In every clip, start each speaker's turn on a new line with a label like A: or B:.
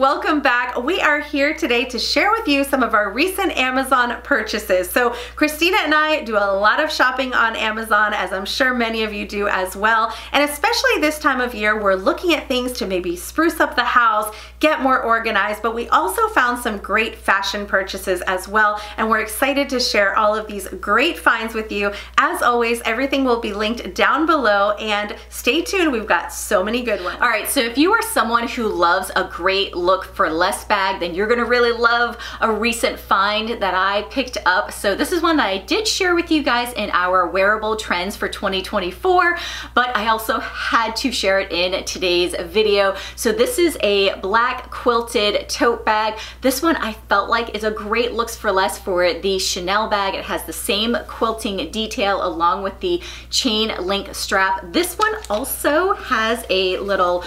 A: welcome back. We are here today to share with you some of our recent Amazon purchases. So Christina and I do a lot of shopping on Amazon, as I'm sure many of you do as well. And especially this time of year, we're looking at things to maybe spruce up the house, get more organized, but we also found some great fashion purchases as well. And we're excited to share all of these great finds with you. As always, everything will be linked down below, and stay tuned. We've got so many good ones.
B: All right, so if you are someone who loves a great look for less bag, then you're gonna really love a recent find that I picked up. So this is one that I did share with you guys in our wearable trends for 2024, but I also had to share it in today's video. So this is a black quilted tote bag. This one I felt like is a great looks for less for the Chanel bag. It has the same quilting detail along with the chain link strap. This one also has a little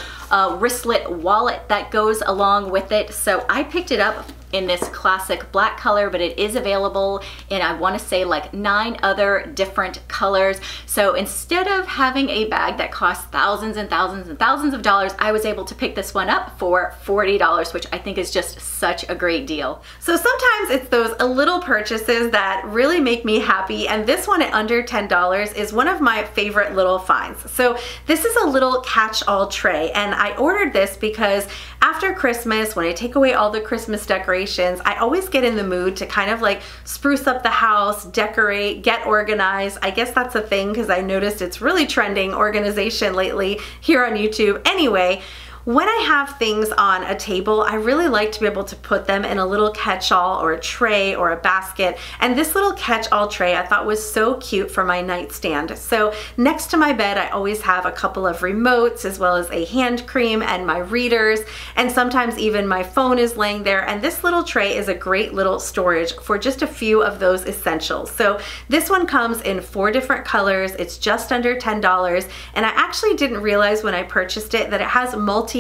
B: wristlet wallet that goes along with it. So I picked it up in this classic black color, but it is available in, I want to say, like 9 other different colors. So instead of having a bag that costs thousands and thousands and thousands of dollars, I was able to pick this one up for $40, which I think is just such a great deal.
A: So sometimes it's those little purchases that really make me happy, and this one at under $10 is one of my favorite little finds. So this is a little catch-all tray, and I ordered this because after Christmas, when I take away all the Christmas decorations, I always get in the mood to kind of like spruce up the house, decorate, get organized. I guess that's a thing because I noticed it's really trending, organization, lately here on YouTube. Anyway, when I have things on a table, I really like to be able to put them in a little catch-all or a tray or a basket. And this little catch-all tray I thought was so cute for my nightstand. So next to my bed, I always have a couple of remotes as well as a hand cream and my readers. And sometimes even my phone is laying there. And this little tray is a great little storage for just a few of those essentials. So this one comes in 4 different colors. It's just under $10. And I actually didn't realize when I purchased it that it has multi-uses.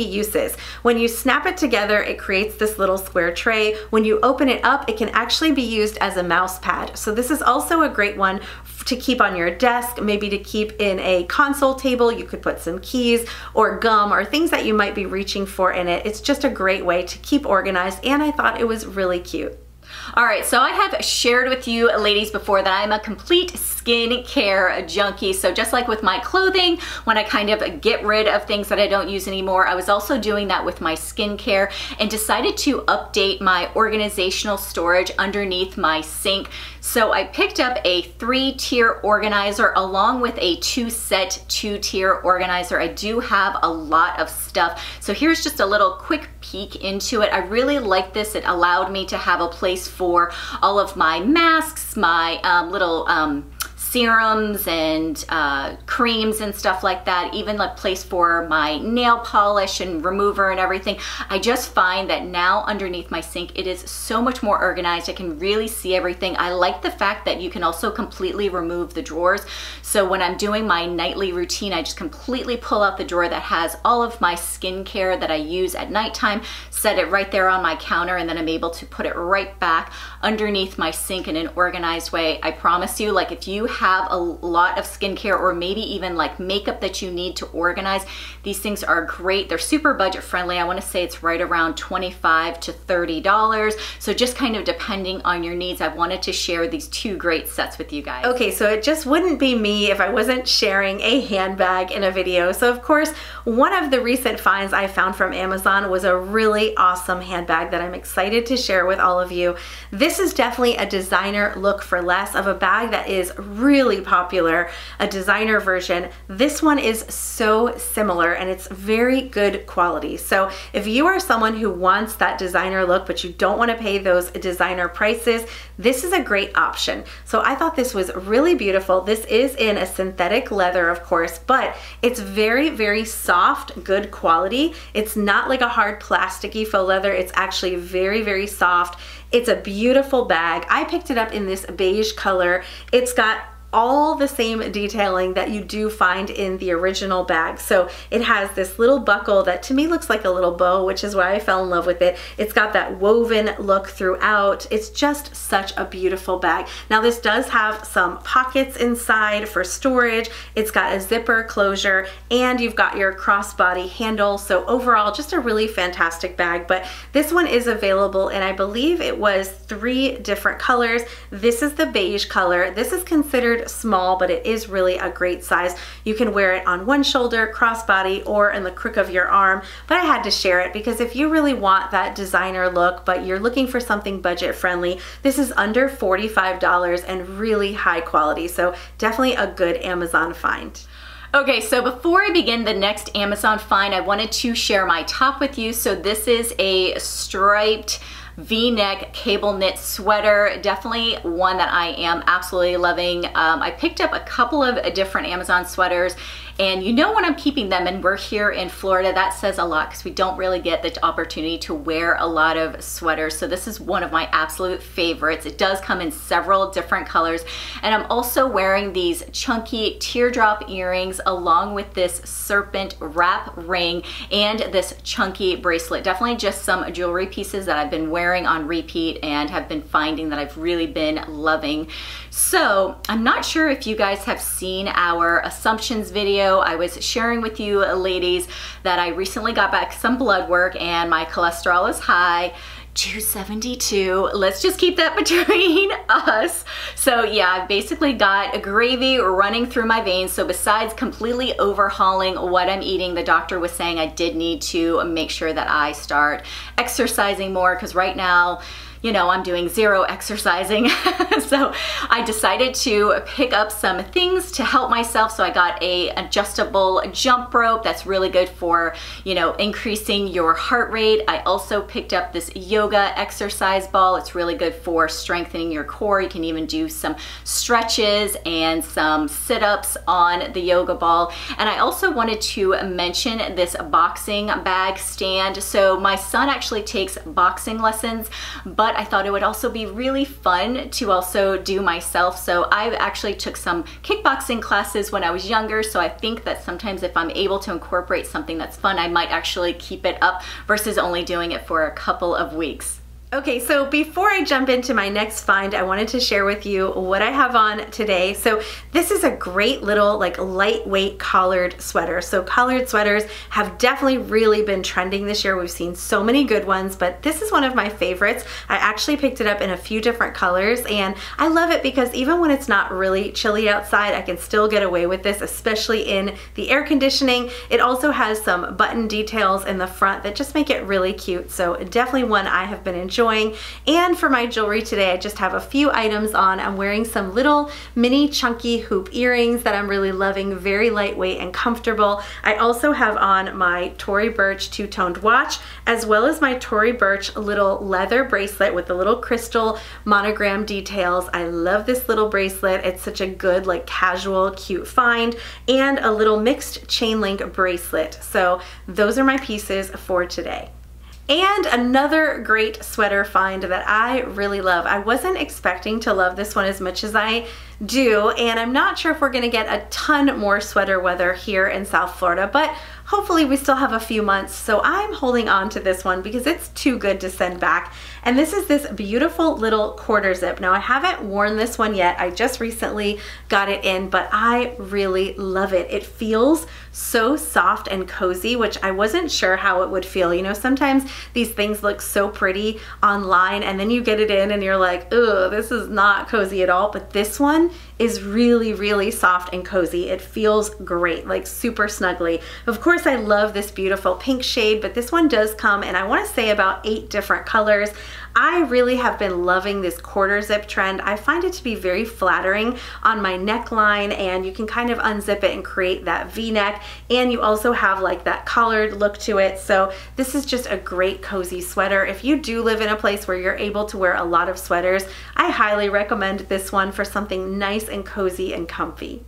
A: When you snap it together, it creates this little square tray. When you open it up, it can actually be used as a mouse pad. So this is also a great one to keep on your desk, maybe to keep in a console table. You could put some keys or gum or things that you might be reaching for in it. It's just a great way to keep organized, and I thought it was really cute.
B: All right, so I have shared with you ladies before that I'm a complete skincare junkie. So just like with my clothing, when I kind of get rid of things that I don't use anymore, I was also doing that with my skincare and decided to update my organizational storage underneath my sink. So I picked up a 3-tier organizer along with a 2-set 2-tier organizer. I do have a lot of stuff. So here's just a little quick peek into it. I really like this. It allowed me to have a place for all of my masks, my little serums and creams and stuff like that, even a place for my nail polish and remover and everything. I just find that now underneath my sink, it is so much more organized. I can really see everything. I like the fact that you can also completely remove the drawers. So when I'm doing my nightly routine, I just completely pull out the drawer that has all of my skincare that I use at nighttime, set it right there on my counter, and then I'm able to put it right back underneath my sink in an organized way. I promise you, like, if you have a lot of skincare or maybe even like makeup that you need to organize, these things are great. They're super budget friendly. I want to say it's right around $25 to $30. So just kind of depending on your needs, I wanted to share these 2 great sets with you guys.
A: Okay, so it just wouldn't be me if I wasn't sharing a handbag in a video. So of course, one of the recent finds I found from Amazon was a really awesome handbag that I'm excited to share with all of you. This is definitely a designer look for less of a bag that is really popular, a designer version. This one is so similar and it's very good quality. So if you are someone who wants that designer look but you don't want to pay those designer prices, this is a great option. So I thought this was really beautiful. This is in a synthetic leather, of course, but it's very, very soft, good quality. It's not like a hard plasticky faux leather. It's actually very, very soft. It's a beautiful bag. I picked it up in this beige color. It's got all the same detailing that you do find in the original bag. So it has this little buckle that to me looks like a little bow, which is why I fell in love with it. It's got that woven look throughout. It's just such a beautiful bag. Now this does have some pockets inside for storage. It's got a zipper closure, and you've got your crossbody handle. So overall, just a really fantastic bag. But this one is available in, I believe it was 3 different colors. This is the beige color. This is considered small, but it is really a great size. You can wear it on one shoulder, crossbody, or in the crook of your arm. But I had to share it because if you really want that designer look, but you're looking for something budget friendly, this is under $45 and really high quality. So definitely a good Amazon find.
B: Okay, so before I begin the next Amazon find, I wanted to share my top with you. So this is a striped V-neck cable knit sweater, definitely one that I am absolutely loving. I picked up a couple of different Amazon sweaters, and you know when I'm keeping them, and we're here in Florida, that says a lot because we don't really get the opportunity to wear a lot of sweaters. So this is one of my absolute favorites. It does come in several different colors, and I'm also wearing these chunky teardrop earrings along with this serpent wrap ring and this chunky bracelet. Definitely just some jewelry pieces that I've been wearing on repeat and have been finding that I've really been loving. So I'm not sure if you guys have seen our assumptions video. I was sharing with you ladies that I recently got back some blood work and my cholesterol is high. 272. Let's just keep that between us. So yeah, I've basically got a gravy running through my veins. So besides completely overhauling what I'm eating, the doctor was saying I did need to make sure that I start exercising more, because right now, you know, I'm doing 0 exercising. So I decided to pick up some things to help myself. So I got a adjustable jump rope that's really good for, you know, increasing your heart rate. I also picked up this yoga exercise ball. It's really good for strengthening your core. You can even do some stretches and some sit-ups on the yoga ball. And I also wanted to mention this boxing bag stand. So my son actually takes boxing lessons, but I thought it would also be really fun to also do myself. So I actually took some kickboxing classes when I was younger. So I think that sometimes if I'm able to incorporate something that's fun, I might actually keep it up versus only doing it for a couple of weeks.
A: Okay, so before I jump into my next find, I wanted to share with you what I have on today. So this is a great little like lightweight collared sweater. So collared sweaters have definitely really been trending this year. We've seen so many good ones, but this is one of my favorites. I actually picked it up in a few different colors, and I love it because even when it's not really chilly outside, I can still get away with this, especially in the air conditioning. It also has some button details in the front that just make it really cute. So definitely one I have been enjoying. And for my jewelry today, I just have a few items on. I'm wearing some little mini chunky hoop earrings that I'm really loving, very lightweight and comfortable. I also have on my Tory Burch two-toned watch, as well as my Tory Burch little leather bracelet with the little crystal monogram details. I love this little bracelet. It's such a good, like, casual, cute find, and a little mixed chain link bracelet. So those are my pieces for today. And another great sweater find that I really love. I wasn't expecting to love this one as much as I do, and I'm not sure if we're gonna get a ton more sweater weather here in South Florida, but hopefully we still have a few months. So I'm holding on to this one because it's too good to send back. And this is this beautiful little quarter zip. Now I haven't worn this one yet. I just recently got it in, but I really love it. It feels so soft and cozy, which I wasn't sure how it would feel. You know, sometimes these things look so pretty online and then you get it in and you're like, ugh, this is not cozy at all. But this one is really, really soft and cozy. It feels great, like super snuggly. Of course, I love this beautiful pink shade, but this one does come in, I want to say, about 8 different colors. I really have been loving this quarter zip trend. I find it to be very flattering on my neckline, and you can kind of unzip it and create that V-neck, and you also have like that collared look to it. So this is just a great cozy sweater. If you do live in a place where you're able to wear a lot of sweaters, I highly recommend this one for something nice and cozy and comfy.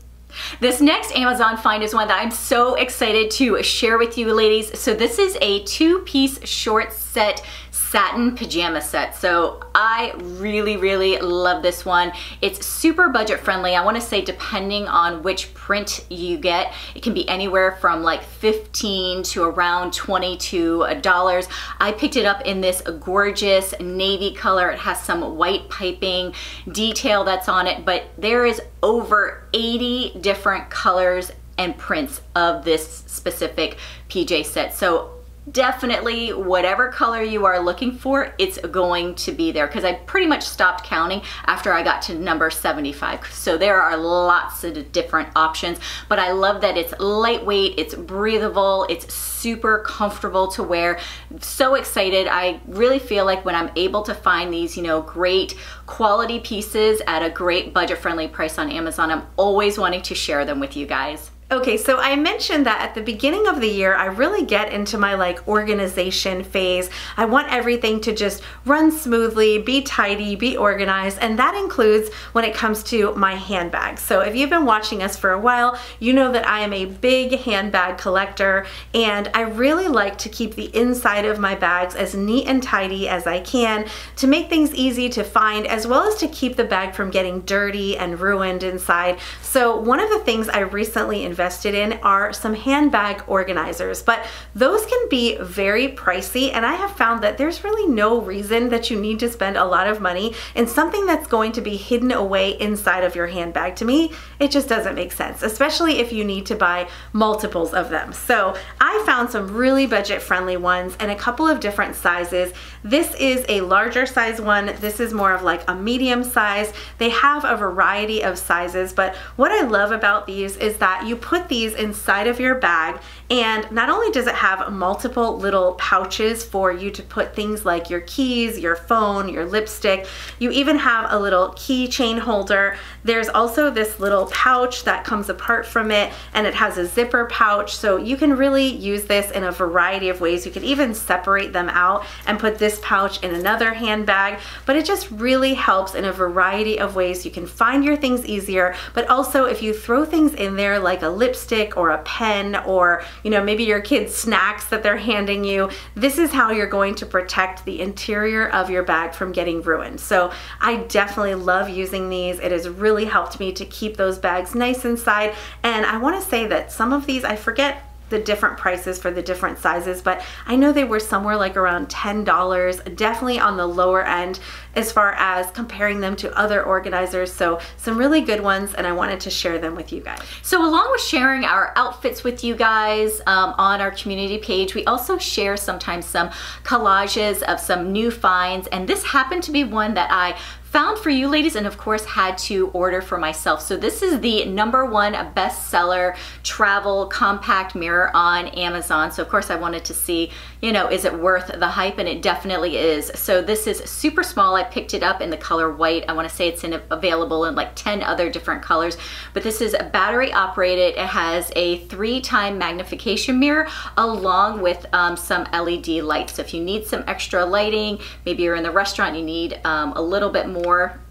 B: This next Amazon find is one that I'm so excited to share with you ladies. So this is a 2-piece short set Satin Pajama Set. So I really love this one. It's super budget friendly. I want to say depending on which print you get, it can be anywhere from like $15 to around $22. I picked it up in this gorgeous navy color. It has some white piping detail that's on it, but there is over 80 different colors and prints of this specific PJ set. So definitely whatever color you are looking for, it's going to be there, because I pretty much stopped counting after I got to number 75. So there are lots of different options, but I love that it's lightweight, it's breathable, it's super comfortable to wear. So excited. I really feel like when I'm able to find these, you know, great quality pieces at a great budget friendly price on Amazon, I'm always wanting to share them with you guys.
A: Okay, so I mentioned that at the beginning of the year, I really get into my like organization phase. I want everything to just run smoothly, be tidy, be organized, and that includes when it comes to my handbags. So if you've been watching us for a while, you know that I am a big handbag collector, and I really like to keep the inside of my bags as neat and tidy as I can to make things easy to find, as well as to keep the bag from getting dirty and ruined inside. So one of the things I recently invested in are some handbag organizers, but those can be very pricey, and I have found that there's really no reason that you need to spend a lot of money in something that's going to be hidden away inside of your handbag. To me, it just doesn't make sense, especially if you need to buy multiples of them. So I found some really budget friendly ones in a couple of different sizes. This is a larger size one. This is more of like a medium size. They have a variety of sizes, but what I love about these is that you put these inside of your bag, and not only does it have multiple little pouches for you to put things like your keys, your phone, your lipstick, you even have a little keychain holder. There's also this little pouch that comes apart from it, and it has a zipper pouch, so you can really use this in a variety of ways. You can even separate them out and put this pouch in another handbag, but it just really helps in a variety of ways. You can find your things easier, but also if you throw things in there like a lipstick or a pen, or you know, maybe your kids' snacks that they're handing you, this is how you're going to protect the interior of your bag from getting ruined. So I definitely love using these. It has really helped me to keep those bags nice inside, and I want to say that some of these, I forget the different prices for the different sizes, but I know they were somewhere like around $10, definitely on the lower end as far as comparing them to other organizers. So some really good ones, and I wanted to share them with you guys.
B: So along with sharing our outfits with you guys on our community page, we also share sometimes some collages of some new finds, and this happened to be one that I found for you ladies, and of course had to order for myself. So this is the #1 bestseller travel compact mirror on Amazon. So of course I wanted to see, you know, is it worth the hype? And it definitely is. So this is super small. I picked it up in the color white. I want to say it's available in like 10 other different colors, but this is battery operated. It has a 3-time magnification mirror along with some LED lights. So if you need some extra lighting, maybe you're in the restaurant, you need a little bit more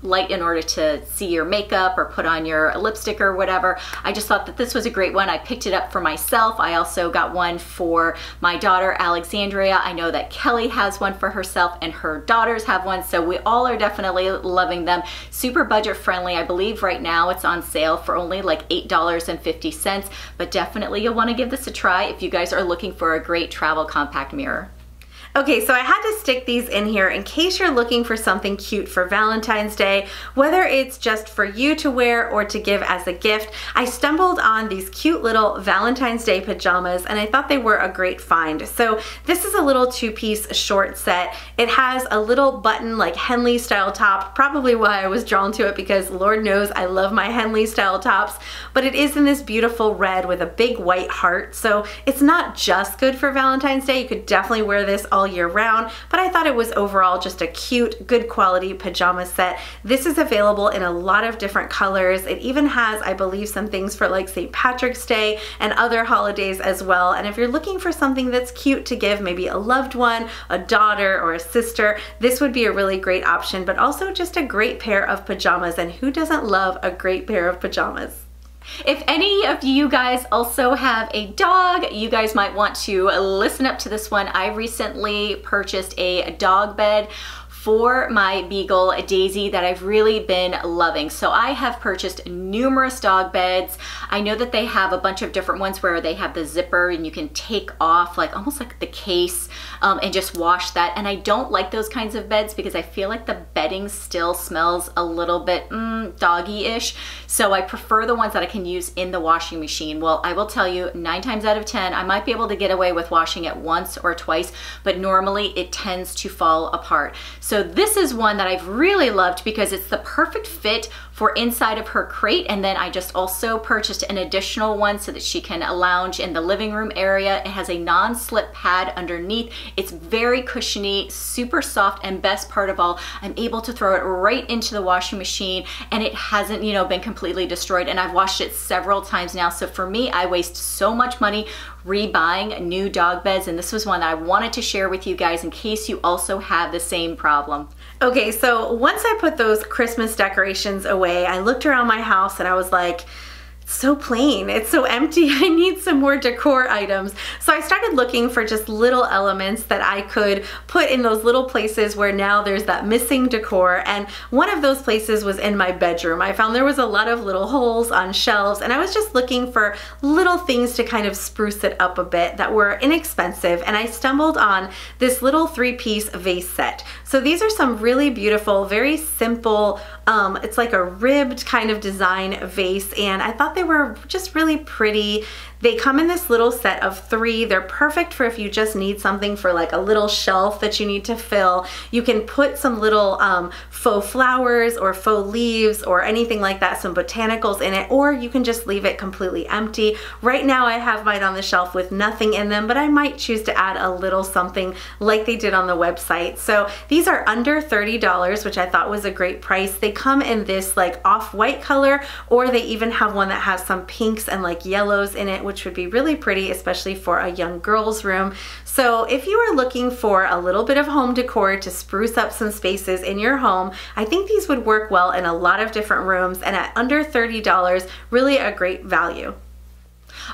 B: light in order to see your makeup or put on your lipstick or whatever. I just thought that this was a great one. I picked it up for myself. I also got one for my daughter, Alexandria. I know that Kelly has one for herself and her daughters have one, so we all are definitely loving them. Super budget friendly. I believe right now it's on sale for only like $8.50, but definitely you'll want to give this a try if you guys are looking for a great travel compact mirror.
A: Okay, so I had to stick these in here in case you're looking for something cute for Valentine's Day, whether it's just for you to wear or to give as a gift. I stumbled on these cute little Valentine's Day pajamas, and I thought they were a great find. So this is a little 2-piece short set. It has a little button like Henley style top, probably why I was drawn to it, because Lord knows I love my Henley style tops, but it is in this beautiful red with a big white heart. So it's not just good for Valentine's Day. You could definitely wear this all year round, but I thought it was overall just a cute, good quality pajama set. This is available in a lot of different colors. It even has, I believe, some things for like St. Patrick's Day and other holidays as well. And if you're looking for something that's cute to give maybe a loved one, a daughter, or a sister, this would be a really great option, but also just a great pair of pajamas. And who doesn't love a great pair of pajamas?
B: If any of you guys also have a dog, you guys might want to listen up to this one. I recently purchased a dog bed for my beagle Daisy that I've really been loving. So I have purchased numerous dog beds. I know that they have a bunch of different ones where they have the zipper and you can take off like almost like the case and just wash that. And I don't like those kinds of beds because I feel like the bedding still smells a little bit doggy-ish. So I prefer the ones that I can use in the washing machine. Well, I will tell you 9 times out of 10, I might be able to get away with washing it once or twice, but normally it tends to fall apart. So this is one that I've really loved because it's the perfect fit for inside of her crate. And then I just also purchased an additional one so that she can lounge in the living room area. It has a non-slip pad underneath. It's very cushiony, super soft, and best part of all, I'm able to throw it right into the washing machine and it hasn't, you know, been completely destroyed. And I've washed it several times now. So for me, I waste so much money rebuying new dog beds, and this was one that I wanted to share with you guys in case you also have the same problem.
A: Okay, so once I put those Christmas decorations away, I looked around my house and I was like, it's so plain, it's so empty, I need some more decor items. So I started looking for just little elements that I could put in those little places where now there's that missing decor, and one of those places was in my bedroom. I found there was a lot of little holes on shelves, and I was just looking for little things to kind of spruce it up a bit that were inexpensive, and I stumbled on this little 3-piece vase set. So these are some really beautiful, very simple, it's like a ribbed kind of design vase, and I thought they were just really pretty. They come in this little set of 3. They're perfect for if you just need something for like a little shelf that you need to fill. You can put some little faux flowers or faux leaves or anything like that, some botanicals in it, or you can just leave it completely empty. Right now I have mine on the shelf with nothing in them, but I might choose to add a little something like they did on the website. So these are under $30, which I thought was a great price. They come in this like off-white color, or they even have one that has some pinks and like yellows in it, which would be really pretty, especially for a young girl's room. So if you are looking for a little bit of home decor to spruce up some spaces in your home, I think these would work well in a lot of different rooms, and at under $30, really a great value.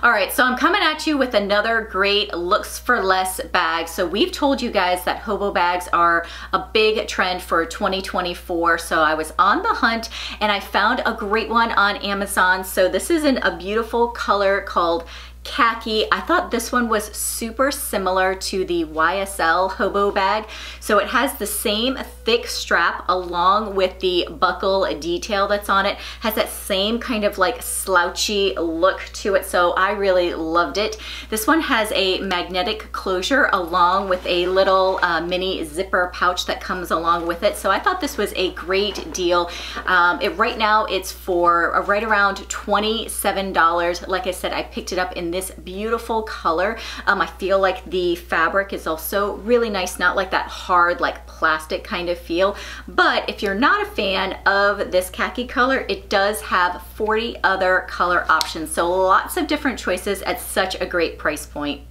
B: All right, so I'm coming at you with another great looks for less bag. So we've told you guys that hobo bags are a big trend for 2024. So I was on the hunt and I found a great one on Amazon. So this is in a beautiful color called khaki. I thought this one was super similar to the YSL hobo bag. So it has the same thick strap along with the buckle detail that's on it. Has that same kind of like slouchy look to it. So I really loved it. This one has a magnetic closure along with a little mini zipper pouch that comes along with it. So I thought this was a great deal. Right now it's for right around $27. Like I said, I picked it up in this beautiful color. I feel like the fabric is also really nice, not like that hard like plastic kind of feel. But if you're not a fan of this khaki color, it does have 40 other color options. So lots of different choices at such a great price point.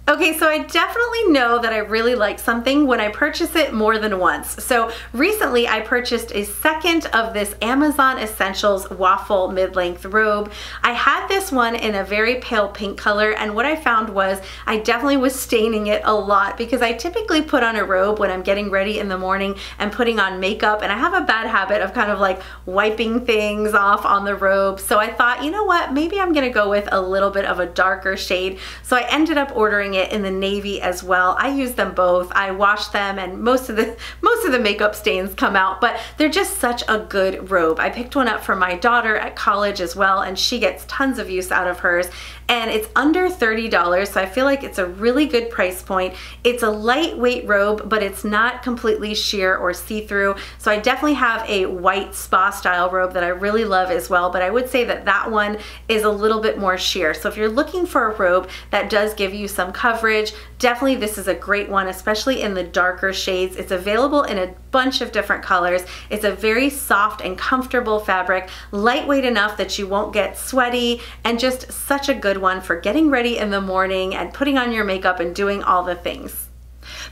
A: Okay, so I definitely know that I really like something when I purchase it more than once. So recently I purchased a second of this Amazon Essentials waffle mid-length robe. I had this one in a very pale pink color, and what I found was I definitely was staining it a lot because I typically put on a robe when I'm getting ready in the morning and putting on makeup, and I have a bad habit of kind of like wiping things off on the robe. So I thought, you know what, maybe I'm gonna go with a little bit of a darker shade. So I ended up ordering it in the navy as well. I use them both. I wash them and most of the makeup stains come out, but they're just such a good robe. I picked one up for my daughter at college as well, and she gets tons of use out of hers. And it's under $30, so I feel like it's a really good price point. It's a lightweight robe, but it's not completely sheer or see-through. So I definitely have a white spa style robe that I really love as well, but I would say that that one is a little bit more sheer. So if you're looking for a robe that does give you some coverage, definitely this is a great one, especially in the darker shades. It's available in a bunch of different colors. It's a very soft and comfortable fabric, lightweight enough that you won't get sweaty, and just such a good one for getting ready in the morning and putting on your makeup and doing all the things.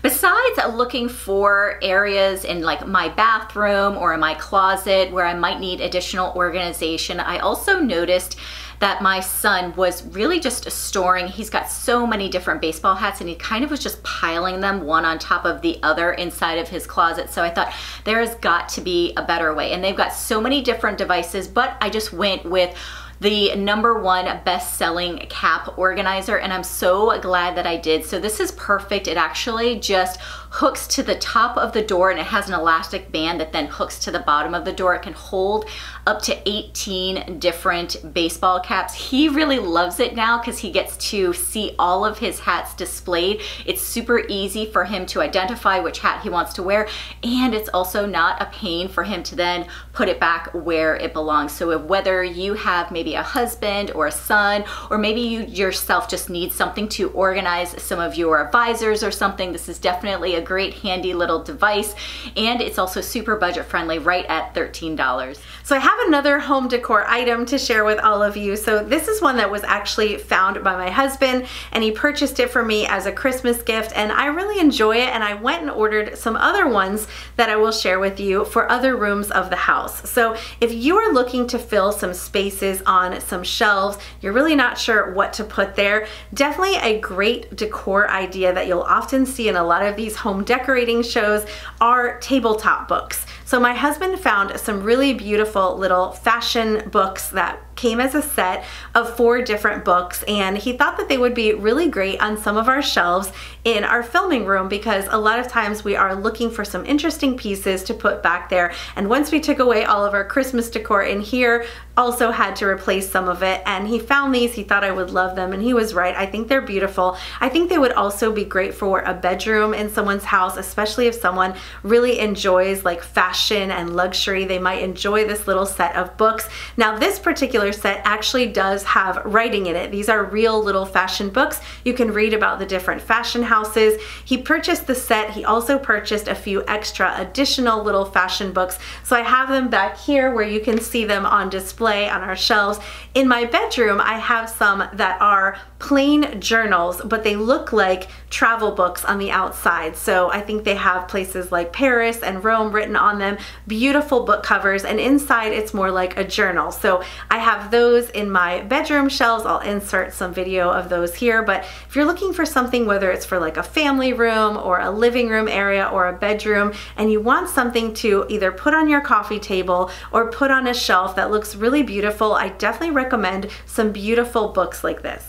B: Besides looking for areas in like my bathroom or in my closet where I might need additional organization, I also noticed that my son was really just storing. He's got so many different baseball hats and he kind of was just piling them one on top of the other inside of his closet. So I thought there has got to be a better way. And they've got so many different devices, but I just went with the #1 best-selling cap organizer, and I'm so glad that I did. So this is perfect. It actually just hooks to the top of the door, and it has an elastic band that then hooks to the bottom of the door. It can hold up to 18 different baseball caps. He really loves it now because he gets to see all of his hats displayed. It's super easy for him to identify which hat he wants to wear, and it's also not a pain for him to then put it back where it belongs. So whether you have maybe a husband or a son, or maybe you yourself just need something to organize some of your visors or something, this is definitely a great handy little device, and it's also super budget friendly, right at $13.
A: So I have another home decor item to share with all of you. So this is one that was actually found by my husband, and he purchased it for me as a Christmas gift, and I really enjoy it, and I went and ordered some other ones that I will share with you for other rooms of the house. So if you are looking to fill some spaces on some shelves, you're really not sure what to put there, definitely a great decor idea that you'll often see in a lot of these home decorating shows are tabletop books. So my husband found some really beautiful little fashion books that came as a set of 4 different books, and he thought that they would be really great on some of our shelves in our filming room, because a lot of times we are looking for some interesting pieces to put back there, and once we took away all of our Christmas decor in here, also had to replace some of it, and he found these. He thought I would love them, and he was right. I think they're beautiful. I think they would also be great for a bedroom in someone's house, especially if someone really enjoys like fashion and luxury. They might enjoy this little set of books. Now this particular set actually does have writing in it. These are real little fashion books. You can read about the different fashion houses. He purchased the set. He also purchased a few extra additional little fashion books. So I have them back here where you can see them on display on our shelves. In my bedroom, I have some that are plain journals, but they look like travel books on the outside. So I think they have places like Paris and Rome written on them, beautiful book covers, and inside it's more like a journal. So I have those in my bedroom shelves. I'll insert some video of those here, but if you're looking for something, whether it's for like a family room or a living room area or a bedroom, and you want something to either put on your coffee table or put on a shelf that looks really beautiful, I definitely recommend some beautiful books like this.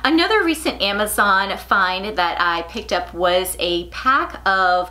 B: Another recent Amazon find that I picked up was a pack of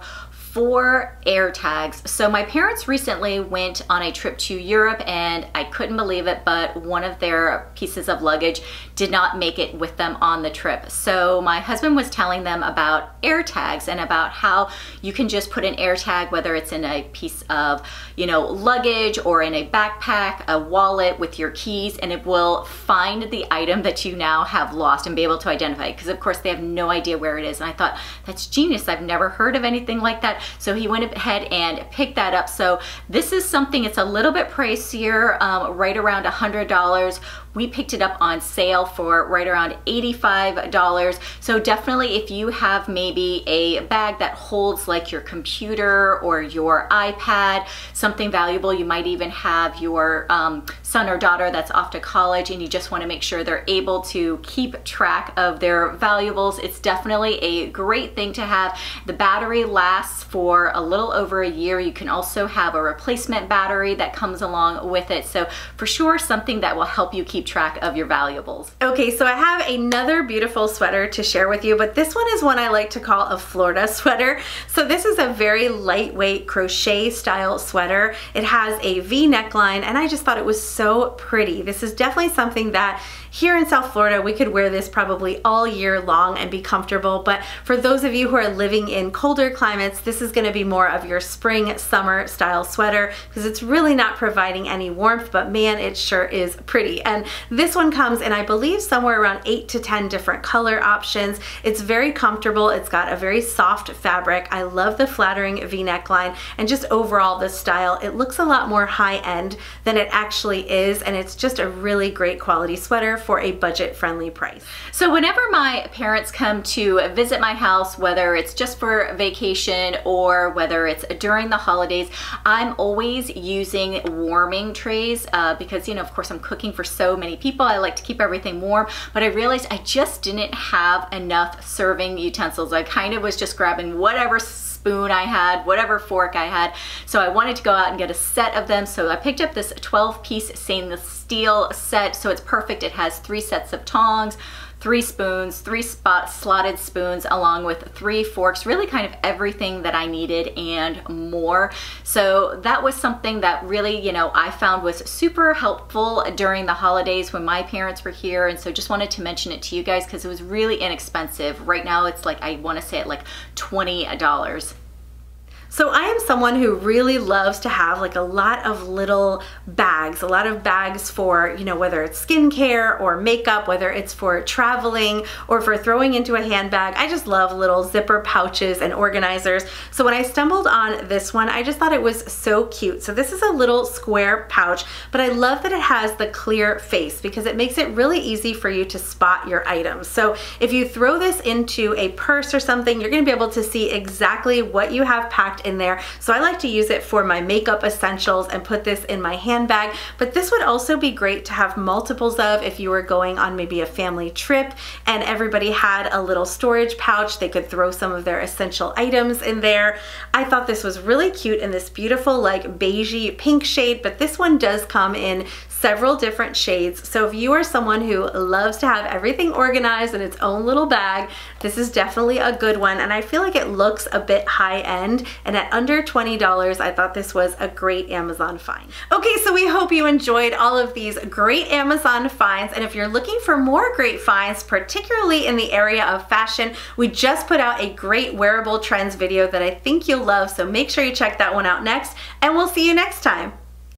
B: 4 air tags. So my parents recently went on a trip to Europe, and I couldn't believe it, but one of their pieces of luggage did not make it with them on the trip. So my husband was telling them about air tags and about how you can just put an air tag, whether it's in a piece of, you know, luggage or in a backpack, a wallet with your keys, and it will find the item that you now have lost and be able to identify it, because of course they have no idea where it is. And I thought, that's genius. I've never heard of anything like that. So he went ahead and picked that up. So this is something, it's a little bit pricier, right around $100. We picked it up on sale for right around $85. So definitely if you have maybe a bag that holds like your computer or your iPad, something valuable, you might even have your son or daughter that's off to college and you just want to make sure they're able to keep track of their valuables, it's definitely a great thing to have. The battery lasts for a little over a year. You can also have a replacement battery that comes along with it. So for sure, something that will help you keep track of your valuables.
A: Okay, so I have another beautiful sweater to share with you, but this one is one I like to call a Florida sweater. So this is a very lightweight crochet style sweater. It has a V neckline, and I just thought it was so pretty. This is definitely something that here in South Florida, we could wear this probably all year long and be comfortable, but for those of you who are living in colder climates, this is gonna be more of your spring, summer style sweater, because it's really not providing any warmth, but man, it sure is pretty. And this one comes in, I believe, somewhere around 8 to 10 different color options. It's very comfortable. It's got a very soft fabric. I love the flattering V neckline, and just overall the style. It looks a lot more high-end than it actually is, and it's just a really great quality sweater for a budget-friendly price.
B: So whenever my parents come to visit my house, whether it's just for vacation or whether it's during the holidays, I'm always using warming trays because, you know, of course I'm cooking for so many people. I like to keep everything warm, but I realized I just didn't have enough serving utensils. I kind of was just grabbing whatever spoon I had, whatever fork I had. So I wanted to go out and get a set of them. So I picked up this 12-piece stainless steel set. So it's perfect. It has 3 sets of tongs, 3 spoons, 3 slotted spoons, along with 3 forks, really kind of everything that I needed and more. So that was something that really, you know, I found was super helpful during the holidays when my parents were here. And so just wanted to mention it to you guys because it was really inexpensive. Right now it's like, I want to say it like $20.
A: So I am someone who really loves to have like a lot of little bags, a lot of bags for, you know, whether it's skincare or makeup, whether it's for traveling or for throwing into a handbag. I just love little zipper pouches and organizers. So when I stumbled on this one, I just thought it was so cute. So this is a little square pouch, but I love that it has the clear face because it makes it really easy for you to spot your items. So if you throw this into a purse or something, you're gonna be able to see exactly what you have packed in there. So I like to use it for my makeup essentials and put this in my handbag, but this would also be great to have multiples of if you were going on maybe a family trip and everybody had a little storage pouch. They could throw some of their essential items in there. I thought this was really cute in this beautiful like beigey pink shade, but this one does come in several different shades. So if you are someone who loves to have everything organized in its own little bag, this is definitely a good one. And I feel like it looks a bit high end, and at under $20, I thought this was a great Amazon find. Okay, so we hope you enjoyed all of these great Amazon finds. And if you're looking for more great finds, particularly in the area of fashion, we just put out a great wearable trends video that I think you'll love. So make sure you check that one out next, and we'll see you next time.